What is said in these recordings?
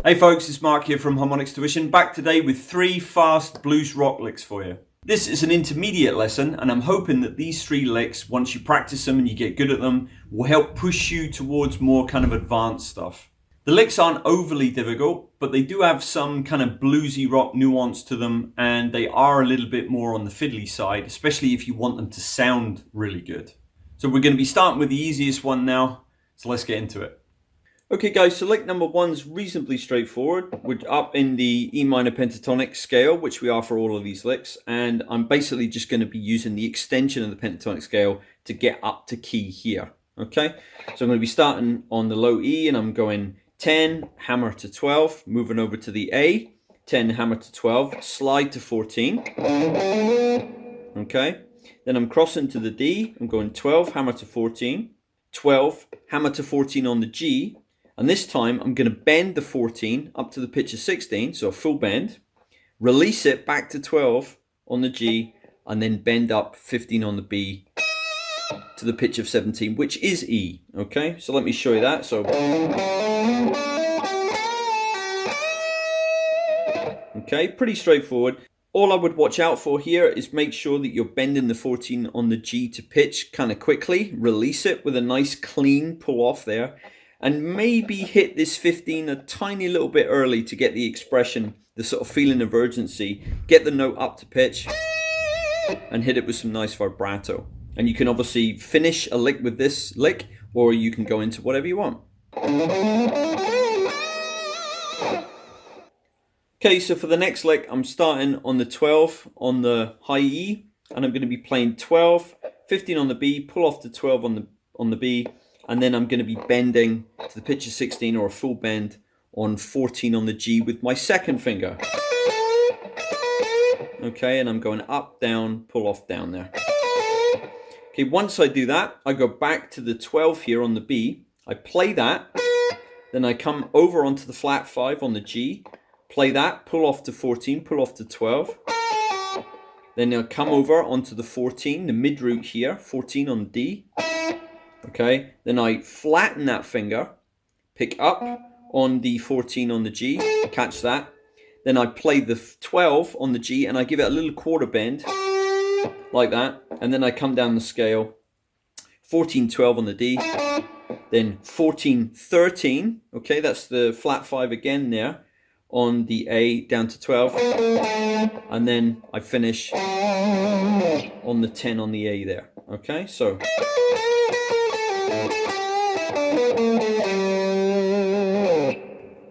Hey folks, it's Mark here from Harmonix Tuition, back today with 3 fast blues rock licks for you. This is an intermediate lesson, and I'm hoping that these 3 licks, once you practice them and you get good at them, will help push you towards more kind of advanced stuff. The licks aren't overly difficult, but they do have some kind of bluesy rock nuance to them, and they are a little bit more on the fiddly side, especially if you want them to sound really good. So we're going to be starting with the easiest one now, so let's get into it. Okay guys, so lick number 1 is reasonably straightforward. We're up in the E minor pentatonic scale, which we are for all of these licks, and I'm basically just going to be using the extension of the pentatonic scale to get up to key here. Okay, so I'm going to be starting on the low E, and I'm going 10, hammer to 12, moving over to the A, 10, hammer to 12, slide to 14. Okay, then I'm crossing to the D, I'm going 12, hammer to 14, 12, hammer to 14 on the G. And this time I'm going to bend the 14 up to the pitch of 16, so a full bend, release it back to 12 on the G, and then bend up 15 on the B to the pitch of 17, which is E. Okay, so let me show you that. So, okay, pretty straightforward. All I would watch out for here is make sure that you're bending the 14 on the G to pitch kind of quickly, release it with a nice clean pull off there. And maybe hit this 15 a tiny little bit early to get the expression, the sort of feeling of urgency. Get the note up to pitch and hit it with some nice vibrato. And you can obviously finish a lick with this lick, or you can go into whatever you want. Okay, so for the next lick, I'm starting on the 12 on the high E, and I'm going to be playing 12, 15 on the B, pull off to 12 on the B. And then I'm going to be bending to the pitch of 16, or a full bend on 14 on the G with my second finger. Okay, and I'm going up, down, pull off, down there. Okay, once I do that, I go back to the 12 here on the B. I play that, then I come over onto the flat 5 on the G, play that, pull off to 14, pull off to 12. Then I'll come over onto the 14, the mid root here, 14 on the D. Okay, then I flatten that finger, pick up on the 14 on the G, catch that. Then I play the 12 on the G and I give it a little quarter bend, like that. And then I come down the scale, 14, 12 on the D, then 14, 13. Okay, that's the flat 5 again there on the A down to 12. And then I finish on the 10 on the A there. Okay, so...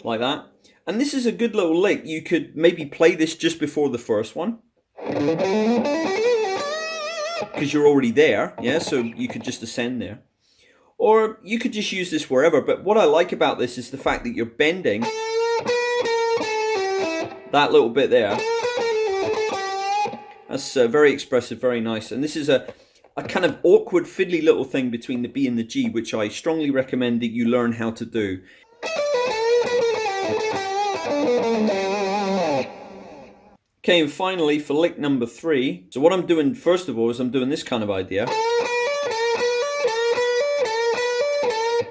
like that. And this is a good little lick. You could maybe play this just before the first one, because you're already there, yeah, so you could just ascend there. Or you could just use this wherever, but what I like about this is the fact that you're bending that little bit there. That's very expressive, very nice. And this is a kind of awkward fiddly little thing between the B and the G, which I strongly recommend that you learn how to do. Okay, and finally for lick number 3, so what I'm doing first of all is I'm doing this kind of idea.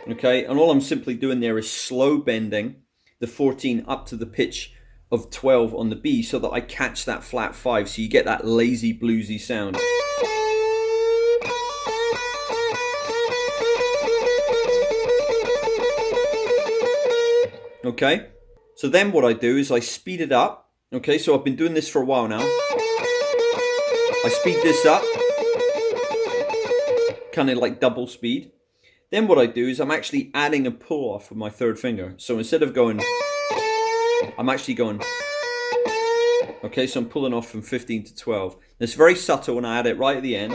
Okay, and all I'm simply doing there is slow bending the 14 up to the pitch of 12 on the B so that I catch that flat 5, so you get that lazy bluesy sound. Okay, so then what I do is I speed it up. Okay, so I've been doing this for a while now. I speed this up, kind of like double speed. Then what I do is I'm actually adding a pull off with my third finger. So instead of going, I'm actually going. Okay, so I'm pulling off from 15 to 12. It's very subtle and I add it right at the end.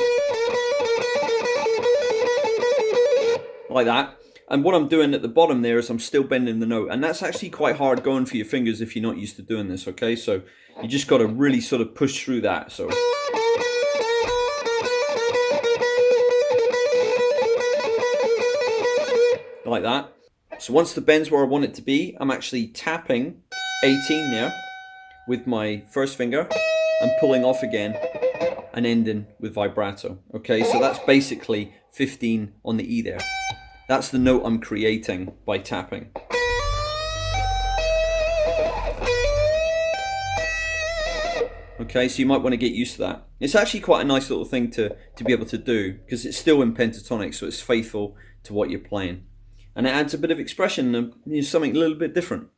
Like that. And what I'm doing at the bottom there is I'm still bending the note. And that's actually quite hard going for your fingers if you're not used to doing this, okay? So you just got to really sort of push through that. So like that. So once the bend's where I want it to be, I'm actually tapping 18 there with my first finger and pulling off again and ending with vibrato. Okay, so that's basically 15 on the E there. That's the note I'm creating by tapping. Okay, so you might want to get used to that. It's actually quite a nice little thing to be able to do, because it's still in pentatonic, so it's faithful to what you're playing. And it adds a bit of expression and something a little bit different.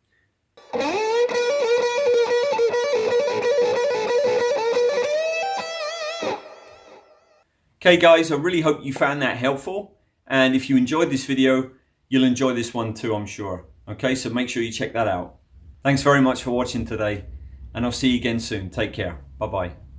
Okay guys, I really hope you found that helpful. And if you enjoyed this video, you'll enjoy this one too, I'm sure. Okay, so make sure you check that out. Thanks very much for watching today, and I'll see you again soon. Take care. Bye-bye.